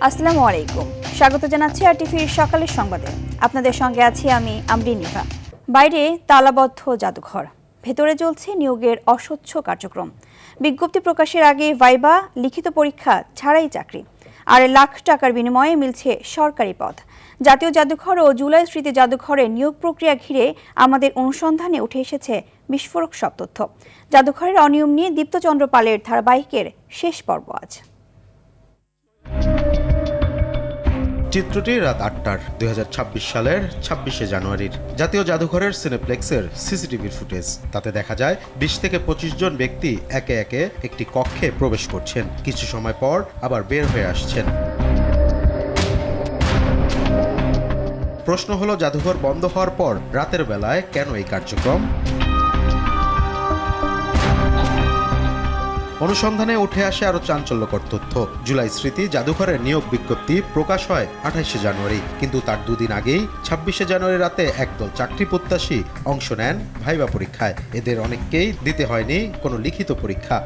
আসসালামু আলাইকুম, স্বাগত জানাচ্ছি আরটিভির সকালের সংবাদে। আপনাদের সঙ্গে আছি আমি আমরিন নিভা। বাইরে তালাবদ্ধ জাদুঘর, ভেতরে চলছে নিয়োগের অস্বচ্ছ কার্যক্রম। বিজ্ঞপ্তি প্রকাশের আগে ভাইবা, লিখিত পরীক্ষা ছাড়াই চাকরি, আর লাখ টাকার বিনিময়ে মিলছে সরকারি পদ। জাতীয় জাদুঘর ও জুলাই স্মৃতি জাদুঘরের নিয়োগ প্রক্রিয়া ঘিরে আমাদের অনুসন্ধানে উঠে এসেছে বিস্ফোরক সব তথ্য। জাদুঘরের অনিয়ম নিয়ে দীপ্তচন্দ্র পালের ধারাবাহিকের শেষ পর্ব আজ। চিত্রটি রাত 8টার 2026 সালের 26শে জানুয়ারির জাতীয় জাদুঘরের সিনেপ্লেক্সের সিসিটিভির ফুটেজ। তাতে দেখা যায় 20 থেকে 25 জন ব্যক্তি একে একে একটি কক্ষে প্রবেশ করছেন, কিছু সময় পর আবার বের হয়ে আসছেন। প্রশ্ন হলো, জাদুঘর বন্ধ হওয়ার পর রাতের বেলায় কেন এই কার্যক্রম? অনুসন্ধানে উঠে আসে আরো চাঞ্চল্যকর তথ্য। জুলাই স্মৃতি জাদুঘরের নিয়োগ বিজ্ঞপ্তি প্রকাশ হয় 28শে জানুয়ারি, কিন্তু তার দুদিন আগেই 26শে জানুয়ারি রাতে একদল চাকরি প্রত্যাশী অংশ নেন ভাইবা পরীক্ষায়। এদের অনেককেই দিতে হয়নি কোনো লিখিত পরীক্ষা।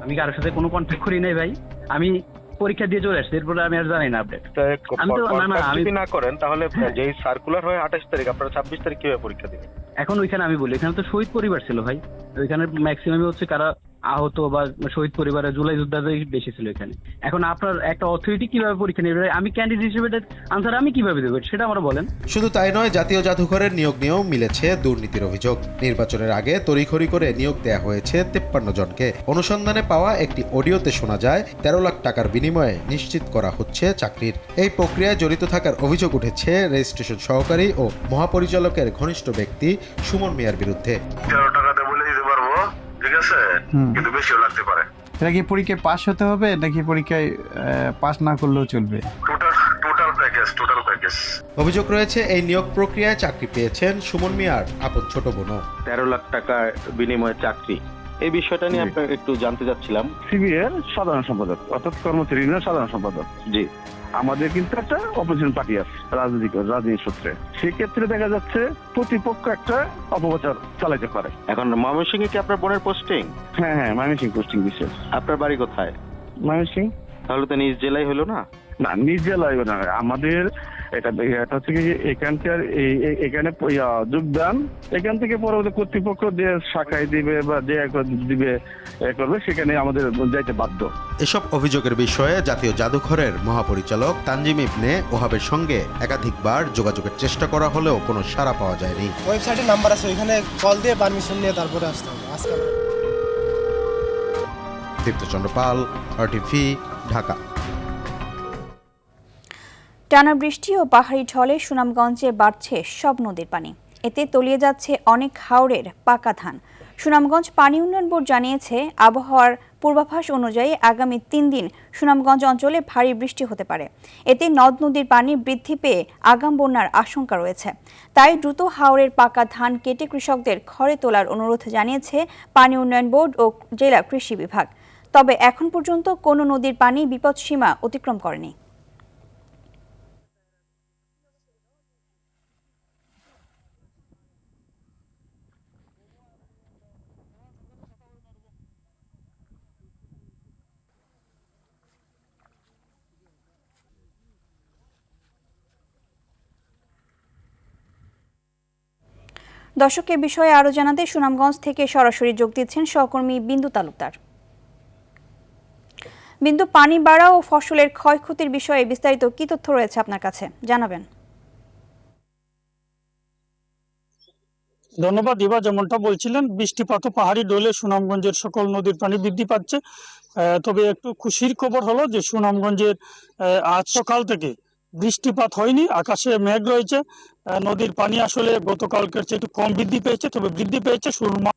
আমি কারোর সাথে কোনো কন্ট্যাক্ট করি নাই ভাই, আমি পরীক্ষা দিয়ে চলে আসছি, এরপরে আমি আর জানি না আপডেট। যদি না করেন তাহলে যেই সার্কুলার হয় 28 তারিখ, আপনারা 26 তারিখ কিভাবে পরীক্ষা দিবেন? এখন ওইখানে আমি বলি, এখানে তো শহীদ পরিবার ছিল ভাই, ওইখানে ম্যাক্সিমামই হচ্ছে কারা আহত বা শহীদ পরিবারের জুলাই যোদ্ধাদের বেশি ছিল এখানে। এখন আপনার একটা অথরিটি কিভাবে পরীক্ষা নেবে? আমি ক্যান্ডিডেট হিসেবে আনসার আমি কিভাবে দেবো সেটা আমরা বলেন। শুধু তাই নয়, জাতীয় জাদুঘরের নিয়োগ নিয়েও মিলেছে দুর্নীতির অভিযোগ। নির্বাচনের আগে তড়িঘড়ি করে নিয়োগ দেয়া হয়েছে 53 জনকে। অনুসন্ধানে পাওয়া একটি অডিওতে শোনা যায় 13 লাখ টাকার বিনিময়ে নিশ্চিত করা হচ্ছে চাকরির। এই প্রক্রিয়ায় জড়িত থাকার অভিযোগ উঠেছে রেজিস্ট্রেশন সহকারী ও মহাপরিচালকের ঘনিষ্ঠ ব্যক্তি সুমন মিয়ার বিরুদ্ধে। 13 টাকাতে বলে দিতে পারবো, ঠিক আছে, কিন্তু বেশিও লাগতে পারে। এটা কি পরীক্ষায় পাস হতে হবে নাকি পরীক্ষায় পাস না করলেও চলবে? Total package. অভিযোগ রয়েছে, এই নিয়োগ প্রক্রিয়ায় চাকরি পেয়েছেন সুমন মিয়ার আপন ছোট বোনও। 13 লাখ টাকার বিনিময়ে চাকরি, এই বিষয়টা নিয়ে আপনাকে একটু জানতে চাচ্ছিলাম। সিবিএর সাধারণ সম্পাদক অর্থাৎ কর্মচারী ইউনিয়নের সাধারণ সম্পাদক। জি, আমাদের কিন্তু একটা অপোজিশন পার্টি আছে রাজনীতি সূত্রে। সেক্ষেত্রে দেখা যাচ্ছে প্রতিপক্ষ একটা অপপ্রচার চালাইতে পারে। এখন ময়মনসিংহে কি আপনার বোনের পোস্টিং? হ্যাঁ, ময়মনসিংহ পোস্টিং বিশেষ। আপনার বাড়ি কোথায়? ময়মনসিংহ। তাহলে তো নিজ জেলায় হলো না? না, নিজ জেলায় না, আমাদের এটা হচ্ছে কি এখানকার এখানে যোগদান এখান থেকে পরবর্তী কর্তৃপক্ষ যে শাখায় দিবে বা যে দিবে করবে, সেখানে আমাদের যাইতে বাধ্য। এসব অভিযোগের বিষয়ে জাতীয় জাদুঘরের মহাপরিচালক তানজিম ইবনে ওহাবের সঙ্গে একাধিকবার যোগাযোগের চেষ্টা করা হলেও কোনো সাড়া পাওয়া যায়নি। ওয়েবসাইটে নাম্বার আছে, ওইখানে কল দিয়ে পারমিশন নিয়ে তারপরে আসতে হবে। দীপ্তচন্দ্র পাল, আরটিভি, ঢাকা। টানা বৃষ্টি ও পাহাড়ি ঢলে সুনামগঞ্জে বাড়ছে সব নদীর পানি। এতে তলিয়ে যাচ্ছে অনেক হাওরের পাকা ধান। সুনামগঞ্জ পানি উন্নয়ন বোর্ড জানিয়েছে, আবহাওয়ার পূর্বাভাস অনুযায়ী আগামী 3 দিন সুনামগঞ্জ অঞ্চলে ভারী বৃষ্টি হতে পারে। এতে নদ নদীর পানি বৃদ্ধি পেয়ে আগাম বন্যার আশঙ্কা রয়েছে। তাই দ্রুত হাওরের পাকা ধান কেটে কৃষকদের ঘরে তোলার অনুরোধ জানিয়েছে পানি উন্নয়ন বোর্ড ও জেলা কৃষি বিভাগ। তবে এখন পর্যন্ত কোনো নদীর পানি বিপদসীমা অতিক্রম করেনি। দর্শকের বিষয়ে আরো জানাতে সুনামগঞ্জ থেকে সরাসরি যোগ দিচ্ছেন সহকর্মী বিন্দু তালুকদার। বিন্দু, পানি বাড়া ও ফসলের ক্ষয়ক্ষতির বিষয়ে বিস্তারিত কি তথ্য রয়েছে আপনার কাছে, জানাবেন? ধন্যবাদ দিবা। যেমনটা বলছিলেন, বৃষ্টিপাত ও পাহাড়ি ঢলে সুনামগঞ্জের সকল নদীর পানি বৃদ্ধি পাচ্ছে। তবে একটু খুশির খবর হলো যে সুনামগঞ্জের আজ সকাল থেকে বৃষ্টিপাত হয়নি, আকাশে মেঘ রয়েছে। নদীর পানি আসলে গতকালকের চেয়ে একটু কম বৃদ্ধি পেয়েছে, তবে বৃদ্ধি পেয়েছে সুরমা,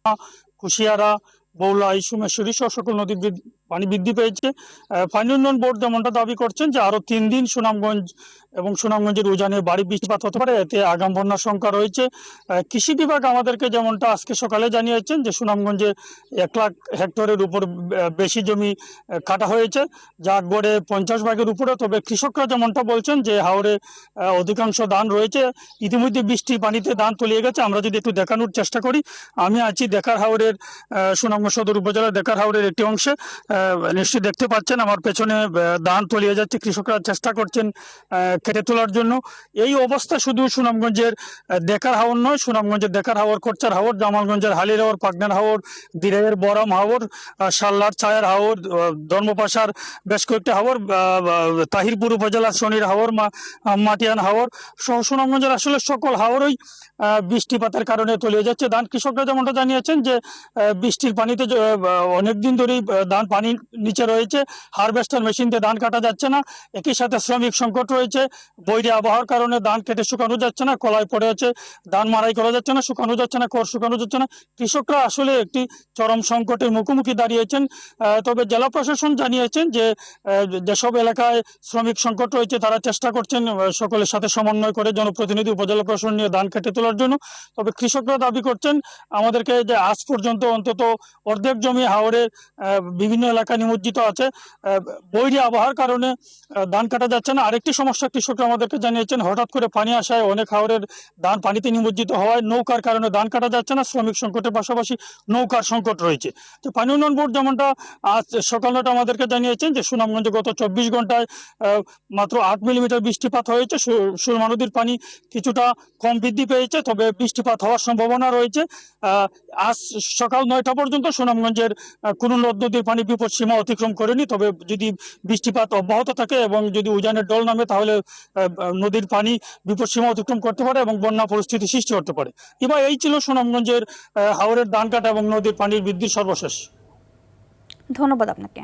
কুশিয়ারা, বৌলাই, সুমেশ্বরী সহ সকল নদীর পানি বৃদ্ধি পেয়েছে। পানি উন্নয়ন বোর্ড যেমনটা দাবি করছেন যে আরো 3 দিন সুনামগঞ্জ এবং সুনামগঞ্জের উজানে ভারী বৃষ্টিপাত হতে পারে, এতে আগাম বন্যার সংখ্যা রয়েছে। কৃষি বিভাগ আমাদেরকে যেমনটা আজকে সকালে জানিয়েছেন যে সুনামগঞ্জে 1 লাখ হেক্টরের উপর বেশি জমি কাটা হয়েছে, যা গড়ে 50 ভাগের উপরে। তবে কৃষকরা যেমনটা বলছেন যে হাওরে অধিকাংশ ধান রয়েছে, ইতিমধ্যে বৃষ্টির পানিতে ধান তলিয়ে গেছে। আমরা যদি একটু দেখানোর চেষ্টা করি, আমি আছি দেখার হাওরের সুনামগঞ্জ সদর উপজেলার দেখার হাওরের একটি অংশে। নিশ্চয়ই দেখতে পাচ্ছেন আমার পেছনে ধান তলিয়ে যাচ্ছে, কৃষকরা চেষ্টা করছেন কেটে তোলার জন্য। এই অবস্থা শুধু সুনামগঞ্জের দেখার হাওর নয়, সুনামগঞ্জের দেখার হাওর, কোটচার হাওর, জামালগঞ্জের হালির হাওর, পাকনার হাওর, দিরাইয়ের বরাম হাওর, সাল্লার ছায়ার হাওর, ধর্মপাশার বেশ কয়েকটি হাওর, তাহিরপুর উপজেলার শনির হাওর, মাটিয়ান হাওর সহ সুনামগঞ্জের আসলে সকল হাওরই বৃষ্টিপাতের কারণে তলিয়ে যাচ্ছে ধান। কৃষকরা যেমনটা জানিয়েছেন যে বৃষ্টির পানিতে অনেকদিন ধরেই ধান পানি নিচে রয়েছে, হারভেস্টার মেশিন দিয়ে ধান কাটা যাচ্ছে না। একই সাথে শ্রমিক সংকট রয়েছে, বৈরী আবহাওয়ার কারণে ধান কেটে শুকানো যাচ্ছে না, কলায় পড়ে আছে, ধান মাড়াই করা যাচ্ছে না, শুকানো যাচ্ছে না, খড় শুকানো যাচ্ছে না। কৃষকরা আসলে একটি চরম সংকটের মুখোমুখি দাঁড়িয়েছেন। তবে জেলা প্রশাসন জানিয়েছেন যে যেসব এলাকায় শ্রমিক সংকট রয়েছে তারা চেষ্টা করছেন সকলের সাথে সমন্বয় করে জনপ্রতিনিধি, উপজেলা প্রশাসন নিয়ে ধান কেটে তোলার জন্য। তবে কৃষকরা দাবি করছেন আমাদেরকে যে আজ পর্যন্ত অন্তত অর্ধেক জমি হাওরের বিভিন্ন এলাকায় নিমজ্জিত আছে, বৈরী আবহাওয়ার কারণে ধান কাটা যাচ্ছে না। আরেকটি সমস্যা কৃষকরা আমাদেরকে জানিয়েছেন, হঠাৎ করে পানি আসায় অনেক হাওরের ধান পানিতে নিমজ্জিত হওয়ায় নৌকার কারণে ধান কাটা যাচ্ছে না। শ্রমিক সংকটের পাশাপাশি নৌকার সংকট রয়েছে। তো পানি উন্নয়ন বোর্ড যেমনটা আজ সকাল 9টা আমাদেরকে জানিয়েছেন যে সুনামগঞ্জে গত 24 ঘন্টায় মাত্র 8 মিলিমিটার বৃষ্টিপাত হয়েছে। সুরমা নদীর পানি কিছুটা কম বৃদ্ধি পেয়েছে, তবে বৃষ্টিপাত হওয়ার সম্ভাবনা রয়েছে। আজ সকাল 9টা পর্যন্ত সুনামগঞ্জের কোনো নদ নদীর পানি বিপদ সীমা অতিক্রম করেনি। তবে যদি বৃষ্টিপাত অব্যাহত থাকে এবং যদি উজানের ডল নামে তাহলে নদীর পানি বিপদ সীমা অতিক্রম করতে পারে এবং বন্যা পরিস্থিতি সৃষ্টি করতে পারে। এবার এই ছিল সুনামগঞ্জের হাওরের ধান কাটা এবং নদীর পানির বৃদ্ধির সর্বশেষ। ধন্যবাদ আপনাকে।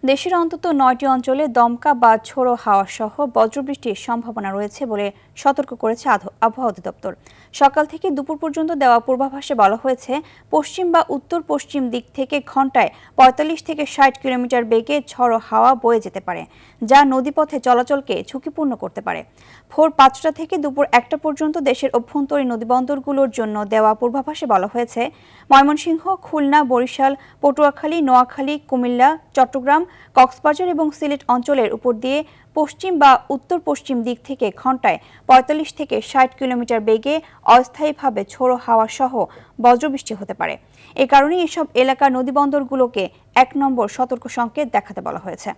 দেশের অন্তত 9টি অঞ্চলে দমকা বা ঝোড়ো হাওয়া সহ বজ্রবৃষ্টির সম্ভাবনা রয়েছে বলে সতর্ক করেছে আবহাওয়া অধিদপ্তর। সকাল থেকে দুপুর পর্যন্ত দেওয়া পূর্বাভাসে বলা হয়েছে পশ্চিম বা উত্তর পশ্চিম দিক থেকে ঘন্টায় 45 থেকে 60 কিলোমিটার বেগে ঝড়ো হাওয়া বয়ে যেতে পারে, যা নদীপথে চলাচলকে ঝুঁকিপূর্ণ করতে পারে। ভোর 5টা থেকে দুপুর 1টা পর্যন্ত দেশের অভ্যন্তরীণ নদীবন্দরগুলোর জন্য দেওয়া পূর্বাভাসে বলা হয়েছে ময়মনসিংহ, খুলনা, বরিশাল, পটুয়াখালী, নোয়াখালী, কুমিল্লা, চট্টগ্রাম, কক্সবাজার এবং সিলেট অঞ্চলের উপর দিয়ে পশ্চিম বা উত্তর পশ্চিম দিক থেকে ঘন্টায় 45 থেকে 60 কিলোমিটার বেগে অস্থায়ীভাবে ঝোড়ো হাওয়া সহ বজ্রবৃষ্টি হতে পারে। এ কারণে এসব এলাকার নদীবন্দরগুলোকে 1 নম্বর সতর্ক সংকেত দেখাতে বলা হয়েছে।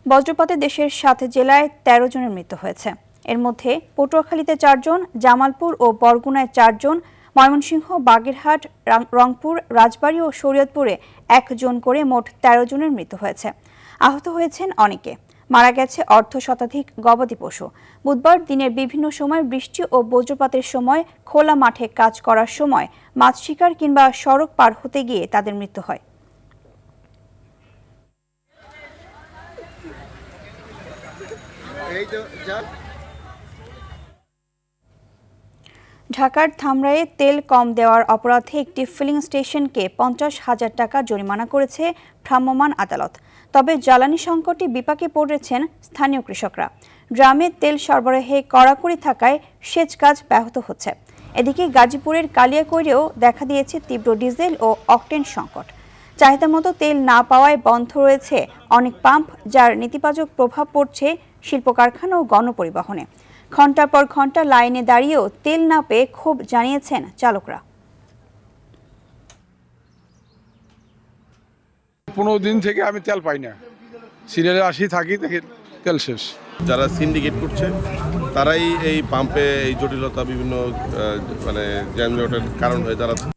বজ্রপাতে দেশের 7 জেলায় 13 জনের মৃত্যু হয়েছে। এর মধ্যে পটুয়াখালীতে 4 জন, জামালপুর ও বরগুনায় 4 জন, ময়মনসিংহ, বাগেরহাট, রংপুর, রাজবাড়ী ও শরীয়তপুরে 1 জন করে মোট 13 জনের মৃত্যু হয়েছে। আহত হয়েছেন অনেকে। মারা গেছে অর্ধশতাধিক গবাদি পশু। বুধবার দিনের বিভিন্ন সময় বৃষ্টি ও বজ্রপাতের সময় খোলা মাঠে কাজ করার সময় মাছ শিকার কিংবা সড়ক পার হতে গিয়ে তাদের মৃত্যু হয়। ঢাকার ধামরাইয়ে তেল কম দেওয়ার অপরাধে একটি ফিলিং স্টেশনকে 50,000 টাকা জরিমানা করেছে ভ্রাম্যমাণ আদালত। তবে জ্বালানি সংকটে বিপাকে পড়েছেন স্থানীয় কৃষকরা। গ্রামে তেল সরবরাহে কড়াকড়ি থাকায় সেচ কাজ ব্যাহত হচ্ছে। এদিকে গাজীপুরের কালিয়াকৈরেও দেখা দিয়েছে তীব্র ডিজেল ও অকটেন সংকট। চাহিদা মতো তেল না পাওয়ায় বন্ধ রয়েছে অনেক পাম্প, যার নেতিবাচক প্রভাব পড়ছে শিল্প কারখানা ও গণপরিবহনে। ঘন্টার পর ঘন্টা লাইনে দাঁড়িয়েও তেল না পেয়ে ক্ষোভ জানিয়েছেন চালকরা। 15 দিন থেকে আমি তেল পাই না, সিরিয়ালে আসি থাকি, দেখি তেল শেষ। যারা সিন্ডিকেট করছে তারাই এই পাম্পে এই জটিলতা, বিভিন্ন যানজটের কারণ হয়ে দাঁড়াচ্ছে।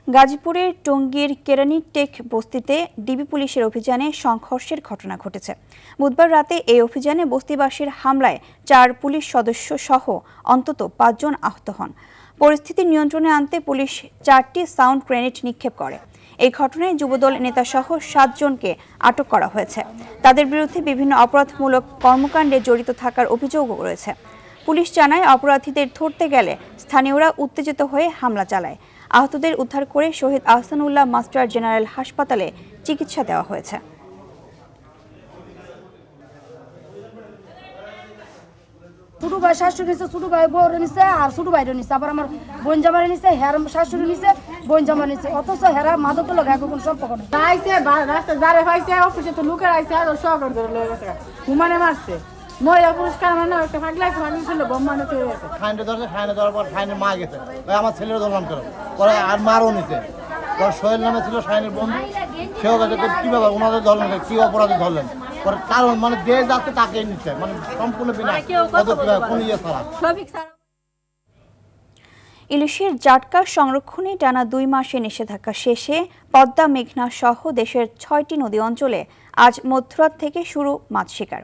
গাজীপুরের টঙ্গীর কেরানীটেক বস্তিতে ডিবি পুলিশের অভিযানে সংঘর্ষের ঘটনা ঘটেছে। বুধবার রাতে এই অভিযানে বস্তিবাসীর হামলায় 4 পুলিশ সদস্য সহ অন্তত 5 জন আহত হন। পরিস্থিতি নিয়ন্ত্রণে আনতে পুলিশ 4টি সাউন্ড গ্রেনেড নিক্ষেপ করে। এই ঘটনায় যুবদল নেতাসহ 7 জনকে আটক করা হয়েছে। তাদের বিরুদ্ধে বিভিন্ন অপরাধমূলক কর্মকাণ্ডে জড়িত থাকার অভিযোগও রয়েছে। পুলিশ জানায় অপরাধীদের ধরতে গেলে স্থানীয়রা উত্তেজিত হয়ে হামলা চালায়। আহতদের উদ্ধার করে শহীদ আহসানুল্লাহ মাস্টার জেনারেল হাসপাতালে চিকিৎসা দেওয়া হয়েছে। ছোট ভাই শাশুড়ি নিছে, ছোট ভাই বউ নিছে, আর ছোট ভাইরও নিছে, আবার আমার বোন জামাই নিছে, হের শাশুড়ি নিছে, বোন জামাই নিছে। অথচ হেরা মাদক তো লগায় কোনো সম্পর্ক নেই। রাস্তা যারে পাইছে অফিসে তো লুকের আইছে আর সহকার ধরে লয়ে গেছে, হুমানে মারছে। মহিলা পুরস্কার মানে একটা ফাগলা আছে মানুষ ছিল বোমানো চলে গেছে ফাইনে ধরছে, ফাইনে ধরার পর ফাইনে মা গেছে, ওই আমার ছেলের ধরলাম কেন, পরে আর মারও নিছে। পরে সোহেল নামে ছিল শাহিনের বন্ধু, সেও গেছে কি ব্যাপার ওনাদের ধরলেন, কি অপরাধে ধরলেন, পরে কারণ মানে যে যাচ্ছে তাকেই নিচ্ছে, মানে সম্পূর্ণ বিনা কোনো ইয়ে ছাড়া। ইলিশের জাটকা সংরক্ষণে টানা 2 মাসে নিষেধাজ্ঞা শেষে পদ্মা, মেঘনা সহ দেশের 6টি নদী অঞ্চলে আজ মধ্যরাত থেকে শুরু মাছ শিকার।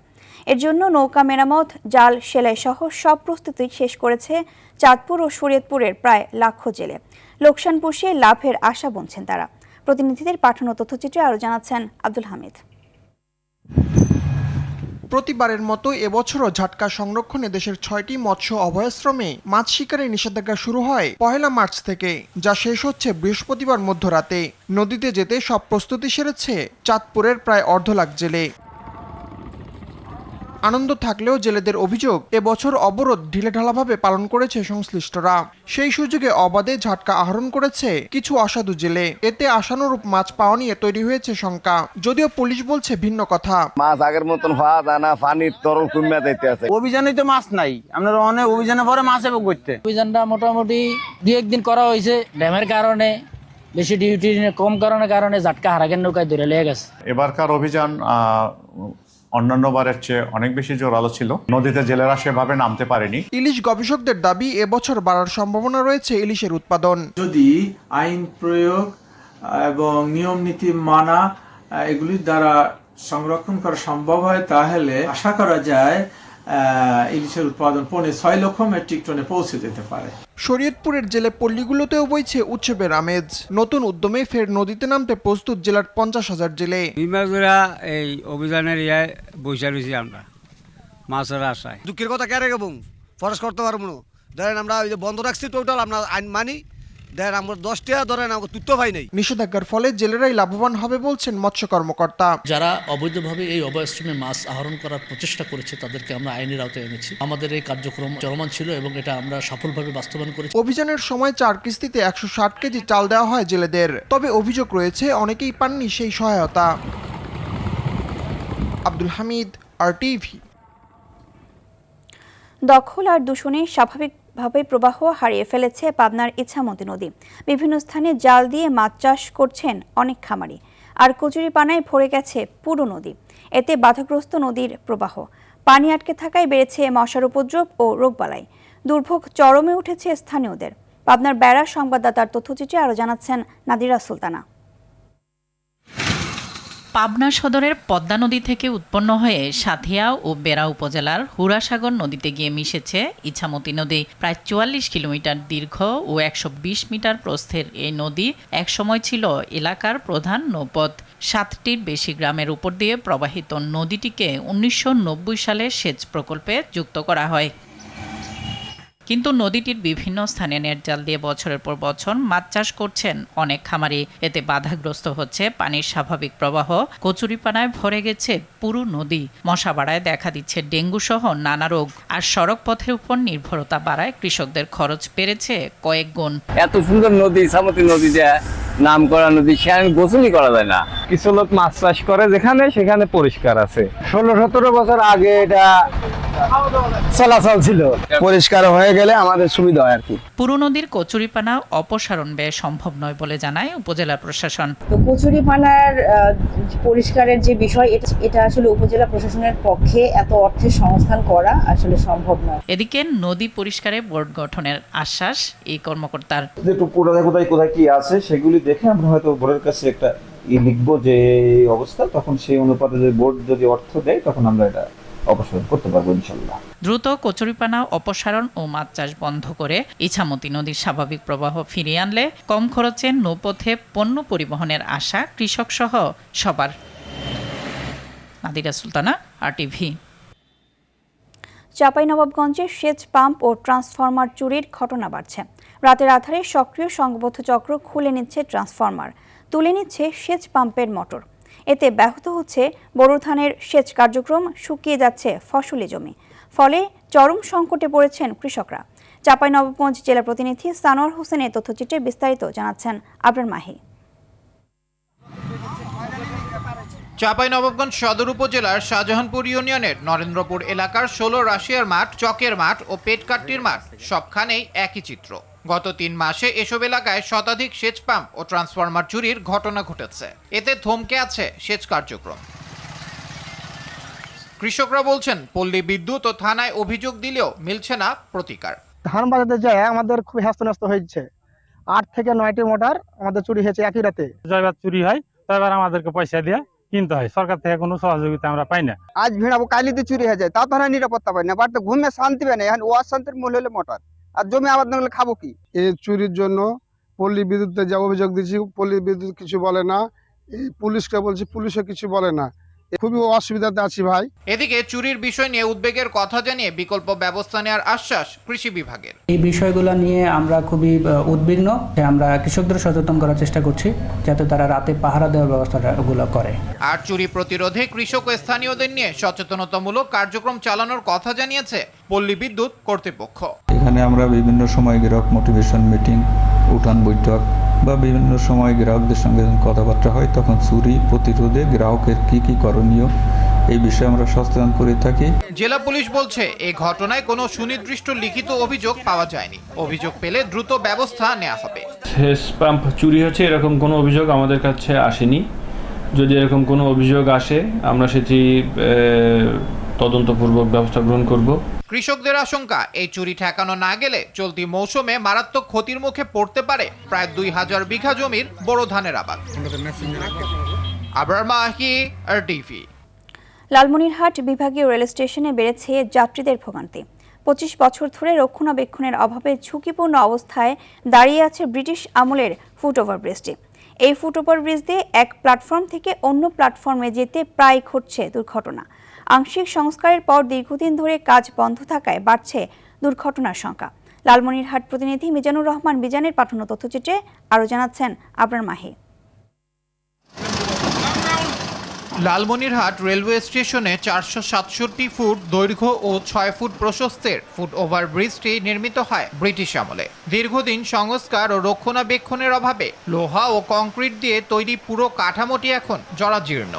এর জন্য নৌকা মেরামত, জাল, সেলাই সহ সব প্রস্তুতি শেষ করেছে চাঁদপুর ও শরীয়তপুরের প্রায় লাখো জেলে। লোকসান পুষিয়ে লাভের আশা বুনছেন তারা। প্রতিনিধিদের পাঠানো তথ্যচিত্রে আরও জানাচ্ছেন আব্দুল হামিদ। প্রতিবারের মতো এবছরও ঝাটকা সংরক্ষণে দেশের 6টি মৎস্য অভয়াশ্রমে মাছ শিকারের নিষেধাজ্ঞা শুরু হয় 1 মার্চ থেকে, যা শেষ হচ্ছে বৃহস্পতিবার মধ্যরাতে। নদীতে যেতে সব প্রস্তুতি সেরেছে চাঁদপুরের প্রায় 1.5 লাখ জেলে। আনন্দ থাকলেও জেলেদের অভিযোগ, এবছর অবরোধ ঢিলেঢালাভাবে পালন করেছে সংশ্লিষ্টরা। সেই সুযোগে অবাধে ঝাটকা আহরণ করেছে কিছু অসাধু জেলে। এতে আশানুরূপ মাছ পাওয়া নিয়ে তৈরি হয়েছে শঙ্কা, যদিও পুলিশ বলছে ভিন্ন কথা। মাছ আগের মতন হওয়া যায় না, পানির তরল কমে যাইতে আছে। অভিযানে তো মাছ নাই, আপনার অনেক অভিযানের পরে মাছ এবং করতে। অভিযানটা মোটামুটি 2-1 দিন করা হয়েছে, ড্যামের কারণে বেশি ডিউটি কম কারণে ঝাটকা হারাকের নৌকায় ধরে লেগে গেছে। এবারকার অভিযান অন্যান্য বারের চেয়ে অনেক বেশি জোরালো ছিল, নদীতে জেলেরা সেভাবে নামতে পারেনি। ইলিশ গবেষকদের দাবি, এবছর বাড়ার সম্ভাবনা রয়েছে ইলিশের উৎপাদন। যদি আইন প্রয়োগ এবং নিয়ম নীতি মানা এগুলির দ্বারা সংরক্ষণ করা সম্ভব হয়, তাহলে আশা করা যায় ইলিশের উৎপাদন 6.5 লক্ষ মেট্রিক টনে পৌঁছে যেতে পারে। শরীয়তপুরের জেলে পল্লীগুলোতেও বইছে উৎসবের আমেজ। নতুন উদ্যমে ফের নদীতে নামতে প্রস্তুত জেলার 50,000 জেলে। এই অভিযানের বৈশা রয়েছি আমরা মাছের আশায়। দুঃখের কথা কে রেখে ফরেস্ট করতে পারবো না, ধরেন আমরা ওই যে বন্ধ রাখছি টোটাল, আমরা আইন মানি, ধরেন আমরা 10 টাকা ধরেন আমরা তুত্ত পাই নাই। নিষেধাজ্ঞার ফলে জেলেরাই লাভবান হবে বলছেন মৎস্য কর্মকর্তা। যারা অবৈধভাবে এই অভয়াশ্রমে মাছ আহরণ করার প্রচেষ্টা করেছে তাদেরকে আমরা আইনের আওতায় এনেছি। আমাদের এই কার্যক্রম চলমান ছিল এবং এটা আমরা সফলভাবে বাস্তবায়ন করেছি। অভিযানের সময় 4 কিস্তিতে 160 কেজি চাল দেওয়া হয় জেলেদের, তবে অভিযোগ রয়েছে অনেকেই পাননি সেই সহায়তা। আব্দুল হামিদ, RTV। দখল আর দূষণে স্বাভাবিকভাবে প্রবাহ হারিয়ে ফেলেছে পাবনার ইছামতি নদী। বিভিন্ন স্থানে জাল দিয়ে মাছ চাষ করছেন অনেক খামারি, আর কচুরিপানায় ভরে গেছে পুরো নদী। এতে বাধাগ্রস্ত নদীর প্রবাহ, পানি আটকে থাকায় বেড়েছে মশার উপদ্রব ও রোগবালাই। দুর্ভোগ চরমে উঠেছে স্থানীয়দের। পাবনার বেড়া সংবাদদাতার তথ্যচিত্রে আরও জানাচ্ছেন নাদিরা সুলতানা। পাবনা সদরের পদ্মা নদী থেকে উৎপন্ন হয়ে সাঁথিয়া ও বেড়া উপজেলার হুরাসাগর নদীতে গিয়ে মিশেছে ইছামতি নদী। প্রায় 44 কিলোমিটার দীর্ঘ ও 120 মিটার প্রস্থের এই নদী একসময় ছিল এলাকার প্রধান নৌপথ। 7টির বেশি গ্রামের উপর দিয়ে প্রবাহিত নদীটিকে 1990 সালে সেচ প্রকল্পে যুক্ত করা হয়। কিন্তু নদীটির বিভিন্ন স্থানে নেট জাল দিয়ে বছরের পর বছর মাছ চাষ করছেন অনেক খামারি। এতে বাধাগ্রস্ত হচ্ছে পানির স্বাভাবিক প্রবাহ, কচুরিপানায় ভরে গেছে পুরো নদী। মশা বাড়ায় দেখা দিচ্ছে ডেঙ্গু সহ নানা রোগ, আর সড়ক পথের উপর নির্ভরতা বাড়ায় কৃষকদের খরচ বেড়েছে কয়েক গুণ। এত সুন্দর নদী, ইছামতি নদী, যে নাম করা নদী, সেখানে গোসলই করা যায় না। কিছু লোক মাছ চাষ করে যেখানে, সেখানে পরিষ্কার আছে। 16-17 বছর আগে এটা চলাচল ছিল, পরিষ্কার হয়ে গেলে আমাদের সুবিধা হয় আর কি। পুরো নদীর কচুরিপানা অপসারণ ব্যয় সম্ভব নয় বলে জানায় উপজেলা প্রশাসন। তো কচুরিপানার পরিষ্কারের যে বিষয়, এটা আসলে উপজেলা প্রশাসনের পক্ষে এত অর্থের সংস্থান করা আসলে সম্ভব নয়। এদিকে নদী পরিষ্কারে বোর্ড গঠনের আশ্বাস এই কর্মকর্তার। কোথায় কি আছে সেগুলি দেখে আমরা হয়তো বোর্ডের কাছে একটা লিখবো যে অবস্থা, তখন সেই অনুপাতে যে বোর্ড যদি অর্থ দেয় তখন আমরা এটা অপসারণ করতে পারবো ইনশাল্লাহ। দ্রুত কচুরিপানা অপসারণ ও মাছ চাষ বন্ধ করে ইছামতি নদীর স্বাভাবিক প্রবাহ ফিরিয়ে আনলে কম খরচে নৌপথে পণ্য পরিবহনের আশা কৃষক সহ সবার। নাদিরা সুলতানা, RTV। চাঁপাইনবাবগঞ্জে সেচ পাম্প ও ট্রান্সফরমার চুরির ঘটনা বাড়ছে। রাতের আধারে সক্রিয় সংঘবদ্ধ চক্র খুলে নিচ্ছে ট্রান্সফরমার, তুলে নিচ্ছে সেচ পাম্পের মোটর। এতে ব্যাহত হচ্ছে বোরো ধানের সেচ কার্যক্রম, শুকিয়ে যাচ্ছে ফসলি জমি। ফলে চরম সংকটে পড়েছেন কৃষকরা। চাঁপাইনবাবগঞ্জ জেলা প্রতিনিধি সানোয়ার হোসেনের তথ্যচিত্রে বিস্তারিত জানাচ্ছেন আবরার মাহি। চাঁপাইনবাবগঞ্জ সদর উপজেলার শাহজাহানপুর ইউনিয়নের নরেন্দ্রপুর এলাকার ১৬ রাশিয়ার মাঠ, চকের মাঠ ও পেটকাট্টির মাঠ সবখানেই একই চিত্র। গত ৩ মাসে এসব এলাকায় শতাধিক সেচ পাম্প ও ট্রান্সফরমার চুরির ঘটনা ঘটেছে। এতে থমকে আছে সেচ কার্যক্রম। কৃষকরা বলছেন, পল্লী বিদ্যুৎ ও থানায় অভিযোগ দিলেও মিলছে না প্রতিকার। ধান বাজাতে যায় আমাদের খুব হ্যাস্তন্যস্ত হয়েছে। ৮ থেকে ৯টি মোটর আমাদের চুরি হয়েছে একই রাতে। জয়বার চুরি হয়, তবে আমাদেরকে পয়সা দিয়ে কিনতে হয়। সরকার থেকে কোনো সহযোগিতা আমরা পাই না। আজ ভিড়াবো, কালিতে চুরি হয়ে যায়, তাও তো আমরা নিরাপত্তা পাই না। বাট ঘুমে শান্তি পাই না। এখন অশান্তির মূল হলে মোটর, আর জমি আবাদ না হলে খাবো কি? এই চুরির জন্য পল্লী বিদ্যুৎতে যা অভিযোগ দিচ্ছি, পল্লী বিদ্যুৎ কিছু বলে না। এই পুলিশকে বলছি, পুলিশও কিছু বলে না। খুবই অসুবিধাতে আছি ভাই। এদিকে চুরির বিষয় নিয়ে উদ্বেগের কথা জানিয়ে বিকল্প ব্যবস্থা নেওয়ার আশ্বাস কৃষি বিভাগের। এই বিষয়গুলো নিয়ে আমরা খুবই উদ্বিগ্ন। আমরা কৃষকদের সচেতন করার চেষ্টা করছি যাতে তারা রাতে পাহারা দেওয়ার ব্যবস্থাগুলো করে। আর চুরি প্রতিরোধে কৃষক ও স্থানীয়দের নিয়ে সচেতনতামূলক কার্যক্রম চালানোর কথা জানিয়েছে পল্লী বিদ্যুৎ কর্তৃপক্ষ। এখানে আমরা বিভিন্ন সময় গ্রাহক মোটিভেশন মিটিং, উঠান বৈঠক বা বিভিন্ন সময় গ্রাহকদের সঙ্গে কথাবার্তা হয়, তখন চুরি প্রতিরোধে গ্রাহকের কি করণীয় এই বিষয়ে আমরা সচেতন করে থাকি। জেলা পুলিশ বলছে, এই ঘটনায় কোনো সুনির্দিষ্ট লিখিত অভিযোগ পাওয়া যায়নি। অভিযোগ পেলে দ্রুত ব্যবস্থা নেওয়া হবে। সেচ পাম্প চুরি হচ্ছে এরকম কোনো অভিযোগ আমাদের কাছে আসেনি। যদি এরকম কোনো অভিযোগ আসে, আমরা সেটি তদন্তপূর্বক ব্যবস্থা গ্রহণ করব। কৃষকদের আশঙ্কা, এই চুরি ঠেকানো না গেলে চলতি মৌসুমে মারাত্মক ক্ষতির মুখে পড়তে পারে প্রায় ২,০০০ বিঘা জমির বোরো ধানের আবাদ। আবরার মাহি, RTV। লালমনিরহাট বিভাগীয় রেল স্টেশনে বেড়েছে যাত্রীদের ভোগান্তি। ২৫ বছর ধরে রক্ষণাবেক্ষণের অভাবে ঝুঁকিপূর্ণ অবস্থায় দাঁড়িয়ে আছে ব্রিটিশ আমলের ফুটওভার ব্রিজটি। এই ফুটওভার ব্রিজ দিয়ে এক প্ল্যাটফর্ম থেকে অন্য প্ল্যাটফর্মে যেতে প্রায় ঘটছে দুর্ঘটনা। আংশিক সংস্কারের পর দীর্ঘদিন ধরে কাজ বন্ধ থাকায় বাড়ছে দুর্ঘটনার সংখ্যা। লালমনিরহাট প্রতিনিধি মিজানুর রহমান বিজানের পাঠানো তথ্যচিত্রে আরও জানাচ্ছেন আবরার মাহি। লালমনিরহাট রেলওয়ে স্টেশনে ৪৬৭ ফুট দৈর্ঘ্য ও ৬ ফুট প্রশস্তের ফুট ওভার ব্রিজটি নির্মিত হয় ব্রিটিশ আমলে। দীর্ঘদিন সংস্কার ও রক্ষণাবেক্ষণের অভাবে লোহা ও কংক্রিট দিয়ে তৈরি পুরো কাঠামোটি এখন জরাজীর্ণ।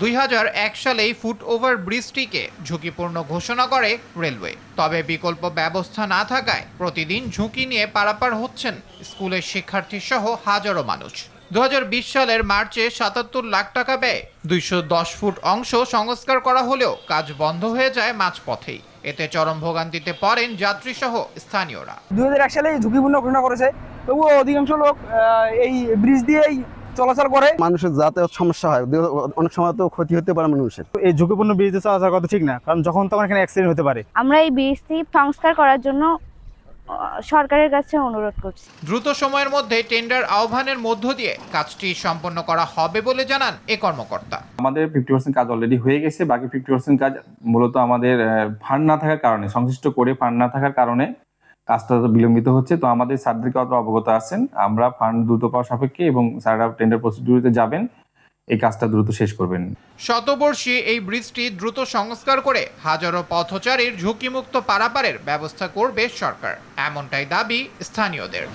২০০১ সালেই ফুট ওভার ব্রিজটিকে ঝুঁকিপূর্ণ ঘোষণা করে রেলওয়ে। তবে বিকল্প ব্যবস্থা না থাকায় প্রতিদিন ঝুঁকি নিয়ে পারাপার হচ্ছেন স্কুলের শিক্ষার্থী সহ হাজারো মানুষ। ২০২০ সালের মার্চে ৭৭ লাখ টাকা ব্যয়ে ২১০ ফুট অংশ সংস্কার করা হলেও কাজ বন্ধ হয়ে যায় মাঝপথেই। এতে চরম ভোগান্তিতে পড়েন যাত্রী সহ স্থানীয়রা। ২০০১ সালে ঝুঁকিপূর্ণ ঘোষণা করেছে, তবুও অধিকাংশ লোক এই ব্রিজ দিয়েই চলাচল করে। মানুষের যাতায়াত সমস্যা হয়, অনেক সময় তো ক্ষতি হতে পারে মানুষের। এই ঝুঁকিপূর্ণ ব্রিজে চলাচল করা ঠিক না, কারণ যখন তখন এখানে অ্যাক্সিডেন্ট হতে পারে। আমরা এই ব্রিজটি সংস্কার করার জন্য সরকারের কাছে অনুরোধ করছি। দ্রুত সময়ের মধ্যে টেন্ডার আহ্বানের মধ্য দিয়ে কাজটি সম্পন্ন করা হবে বলে জানান এ কর্মকর্তা। আমাদের 50% কাজ অলরেডি হয়ে গেছে, বাকি 50% কাজ মূলত আমাদের ফান্ড না থাকার কারণে, সংশ্লিষ্ট করে ফান্ড না থাকার কারণে কাজটা বিলম্বিত হচ্ছে। তো আমাদের স্যারদেরকে অবগত আছেন, আমরা ফান্ড দ্রুত পাওয়া সাপেক্ষে এবং স্যাররা টেন্ডার প্রসিডিউরিতে যাবেন, এই কাজটা দ্রুত শেষ করবেন। শতবর্ষী এই ব্রিজটি দ্রুত সংস্কার করে হাজারো পথচারীর ঝুঁকিমুক্ত পারাপারের ব্যবস্থা করবে সরকার, এমনটাই দাবি স্থানীয়দের।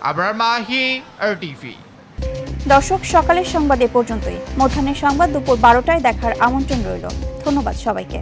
আবরার মাহি, RTV। দর্শক, সকালের সংবাদ এ পর্যন্তই। মধ্যাহ্নের সংবাদ দুপুর ১২টায় দেখার আমন্ত্রণ রইল। ধন্যবাদ সবাইকে।